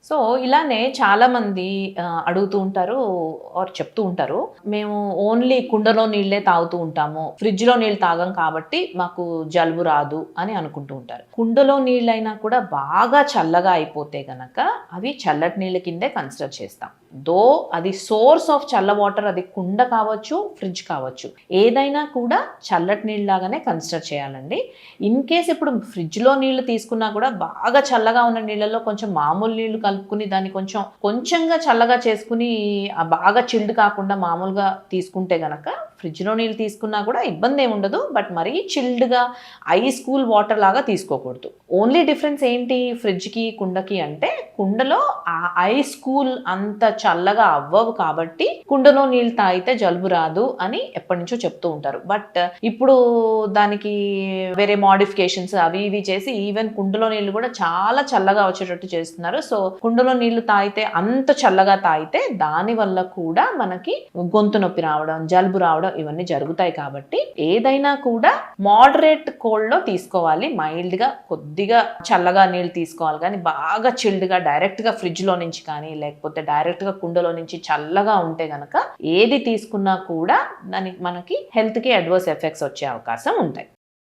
So ఇలానే చాలా మంది అడుగుతూ ఉంటారు ఆర్ చెప్తూ ఉంటారు. మేము ఓన్లీ కుండలో నీళ్ళే తాగుతూ ఉంటాము. ఫ్రిడ్జ్‌లో నీళ్ళు తాగం కాబట్టి మాకు జలుబు రాదు అని అనుకుంటూ ఉంటారు. కుండలో నీళ్ళైనా కూడా బాగా చల్లగా అయిపోతే గనక అవి చల్లటి నీళ్ళ కిందే కన్సిడర్ చేస్తాం. దో అది సోర్స్ ఆఫ్ చల్ల వాటర్, అది కుండ కావచ్చు, ఫ్రిడ్జ్ కావచ్చు. ఏదైనా కూడా చల్లటి నీళ్ళలాగానే కన్సిడర్ చేయాలండి. ఇన్ కేస్ ఇప్పుడు ఫ్రిడ్జ్‌లో నీళ్ళు తీసుకున్నా కూడా బాగా చల్లగా ఉన్న నీళ్ళలో కొంచెం మామూలు నీళ్ళు కలుపుకుని దాన్ని కొంచెంగా చల్లగా చేసుకుని బాగా చిల్డ్ కాకుండా మామూలుగా తీసుకుంటే గనక ఫ్రిడ్జ్‌లో నీళ్ళు తీసుకున్నా కూడా ఇబ్బంది ఏమి ఉండదు. బట్ మరీ చిల్డ్‌గా ఐస్ కూల్ వాటర్ లాగా తీసుకోకూడదు. ఓన్లీ డిఫరెన్స్ ఏంటి ఫ్రిడ్జ్‌కి కుండకి అంటే, కుండలో ఆ ఐస్ కూల్ అంత చల్లగా అవ్వవు కాబట్టి కుండలో నీళ్ళు తాగితే జలుబు రాదు అని ఎప్పటి నుంచో చెప్తూ ఉంటారు. బట్ ఇప్పుడు దానికి వేరే మోడిఫికేషన్స్ అవి ఇవి చేసి ఈవెన్ కుండలో నీళ్ళు కూడా చాలా చల్లగా వచ్చేటట్టు చేస్తున్నారు. సో కుండలో నీళ్లు తాగితే అంత చల్లగా తాగితే దాని వల్ల కూడా మనకి గొంతు నొప్పి రావడం, జలుబు రావడం ఇవన్నీ జరుగుతాయి. కాబట్టి ఏదైనా కూడా మోడరేట్ కోల్డ్ లో తీసుకోవాలి. మైల్డ్ గా కొద్దిగా చల్లగా నీళ్ళు తీసుకోవాలి. కానీ బాగా చిల్డ్ గా డైరెక్ట్ గా ఫ్రిడ్జ్ లో నుంచి కానీ లేకపోతే డైరెక్ట్ గా కుండలో నుంచి చల్లగా ఉంటే గనక ఏది తీసుకున్నా కూడా దానికి మనకి హెల్త్ కి అడ్వర్స్ ఎఫెక్ట్స్ వచ్చే అవకాశం ఉంటాయి.